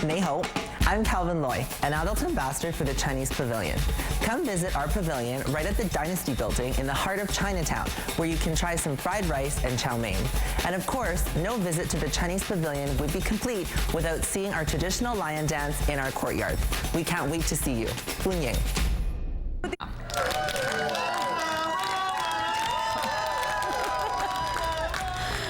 Ni hao. I'm Calvin Loy, an adult ambassador for the Chinese Pavilion. Come visit our pavilion right at the Dynasty Building in the heart of Chinatown, where you can try some fried rice and chow mein. And of course, no visit to the Chinese Pavilion would be complete without seeing our traditional lion dance in our courtyard. We can't wait to see you. Bun Ying.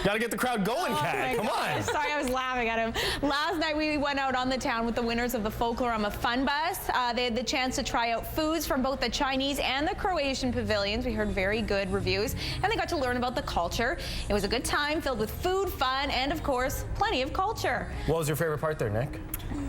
Gotta get the crowd going, Kat. Come on. Sorry, I was laughing at him. Last night we went out on the town with the winners of the Folklorama Fun Bus. They had the chance to try out foods from both the Chinese and the Croatian pavilions. We heard very good reviews, and they got to learn about the culture. It was a good time filled with food, fun, and of course, plenty of culture. What was your favorite part there, Nick?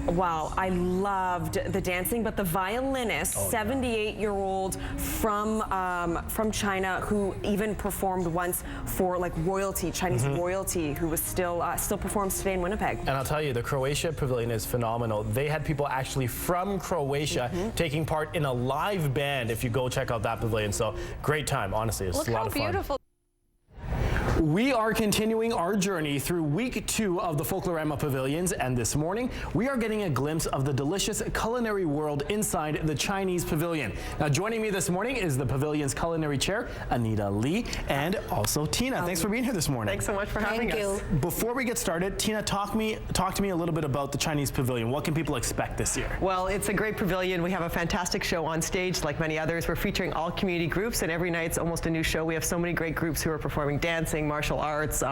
Wow, I loved the dancing, but the violinist, 78-year-old from China, who even performed once for like royalty, Chinese royalty, who was still performs today in Winnipeg. And I'll tell you, the Croatia pavilion is phenomenal. They had people actually from Croatia taking part in a live band. If you go check out that pavilion, so great time. Honestly, it's a lot of fun. Look how beautiful. We are continuing our journey through week 2 of the Folklorama Pavilions, and this morning we are getting a glimpse of the delicious culinary world inside the Chinese Pavilion. Now, joining me this morning is the Pavilion's culinary chair, Anita Lee, and also Tina. Thanks for being here this morning. Thanks so much for having us. Before we get started, Tina, talk to me a little bit about the Chinese Pavilion. What can people expect this year? Well, it's a great pavilion. We have a fantastic show on stage, like many others. We're featuring all community groups, and every night's almost a new show. We have so many great groups who are performing dancing, martial arts,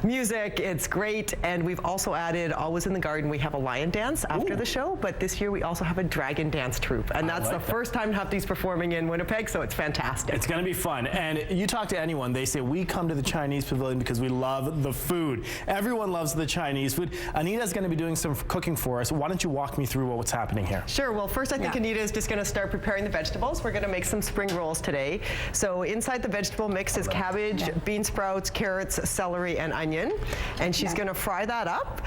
music. It's great. And we've also added, always in the garden, we have a lion dance after the show, but this year we also have a dragon dance troupe. And that's the first time to have these performing in Winnipeg, so it's fantastic. It's going to be fun. And you talk to anyone, they say, we come to the Chinese Pavilion because we love the food. Everyone loves the Chinese food. Anita's going to be doing some cooking for us. Why don't you walk me through what's happening here? Sure. Well, first I think Anita is just going to start preparing the vegetables. We're going to make some spring rolls today. So inside the vegetable mix is cabbage, bean sprouts, carrots, celery, and onion. And she's going to fry that up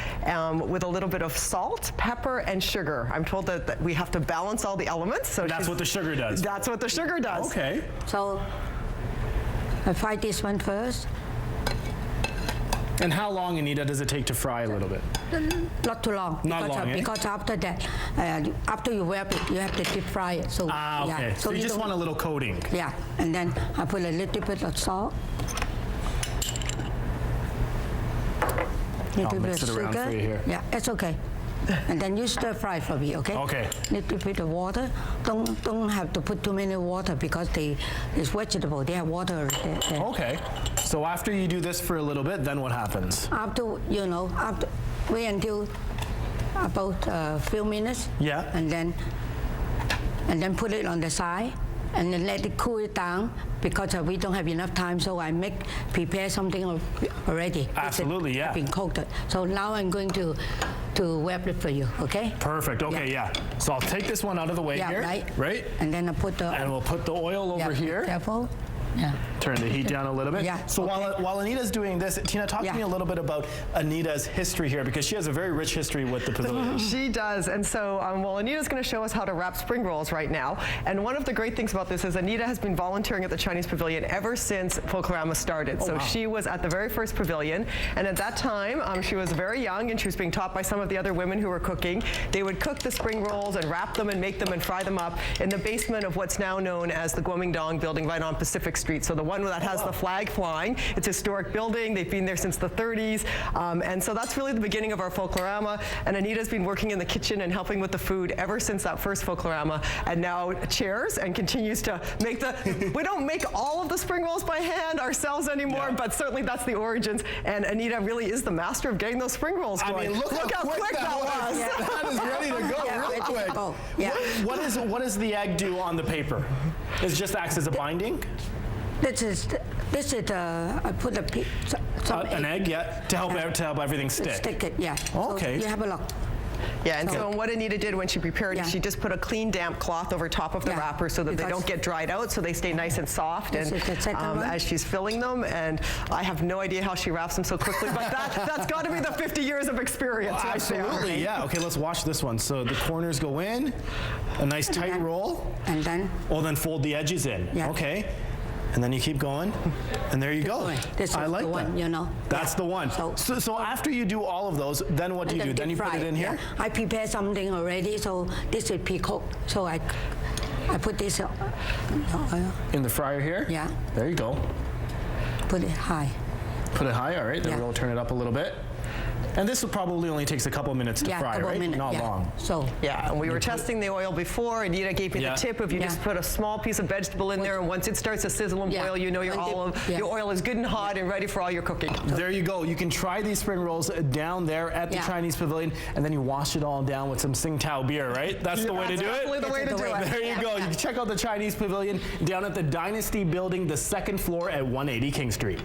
with a little bit of salt, pepper, and sugar. I'm told that we have to balance all the elements. So that's what the sugar does. That's what the sugar does. Okay. So I fry this one first. And how long, Anita, does it take to fry a little bit? Not too long. Not long, eh? Because after that, after you wrap it, you have to deep fry it. So, okay. Yeah. So you just want a little coating. Yeah. And then I put a little bit of salt. I'll mix it around for you here. Yeah, it's okay. And then you stir fry for me, okay? Okay. Little bit of water. Don't have to put too many water because it's vegetable. They have water there. Okay. So after you do this for a little bit, then what happens? After wait until about a few minutes. Yeah. And then put it on the side. And then let it cool it down because we don't have enough time. So I prepare something already. Absolutely, yeah. Been cooked. So now I'm going to wrap it for you, okay? Perfect. Okay, yeah. So I'll take this one out of the way here. Right. And then I put the. And we'll put the oil over here. Careful. Yeah. Turn the heat down a little bit. Yeah. So while Anita's doing this, Tina, talk to me a little bit about Anita's history here, because she has a very rich history with the pavilion. She does. And so, well, Anita's going to show us how to wrap spring rolls right now. And one of the great things about this is Anita has been volunteering at the Chinese Pavilion ever since Folklorama started. So she was at the very first pavilion. And at that time, she was very young, and she was being taught by some of the other women who were cooking. They would cook the spring rolls and wrap them and make them and fry them up in the basement of what's now known as the Guomingdong building right on Pacific Street. So the one that has the flag flying. It's a historic building. They've been there since the 30s. And so that's really the beginning of our Folklorama. And Anita's been working in the kitchen and helping with the food ever since that first Folklorama, and now chairs and continues to make we don't make all of the spring rolls by hand ourselves anymore, but certainly that's the origins. And Anita really is the master of getting those spring rolls going. I mean, look how quick that was. Yeah. That is ready to go real quick. Oh, yeah. What does the egg do on the paper? It just acts as a binding? This is I put an egg, to help everything stick. Stick it, yeah. Okay. So you have a look. Yeah, and so what Anita did when she prepared it, she just put a clean, damp cloth over top of the wrapper so that they don't get dried out, so they stay nice and soft. And as she's filling them, and I have no idea how she wraps them so quickly, but that's got to be the 50 years of experience right there. Absolutely, yeah. Okay, let's watch this one. So the corners go in, a nice tight roll. And then? Then fold the edges in. Yeah. Okay. And then you keep going, and there you go. This is I like the one, that. you know. That's the one. So after you do all of those, then what do you do? Then you put it in here? Yeah. I prepare something already, so this is pre-cook. So I put this In the fryer here? Yeah. There you go. Put it high. Put it high, all right. Then Yeah. we'll turn it up a little bit. And this probably only takes a couple minutes to fry, couple right? minutes, Not long. So Yeah, and we were testing the oil before. Anita gave me the tip of you just put a small piece of vegetable in there, and once it starts to sizzle and boil, you know your oil is good and hot and ready for all your cooking. There you go. You can try these spring rolls down there at the Chinese Pavilion, and then you wash it all down with some Tsingtao beer, right? That's the way to do it? Definitely the way to do it. There you go. You can check out the Chinese Pavilion down at the Dynasty Building, the second floor at 180 King Street.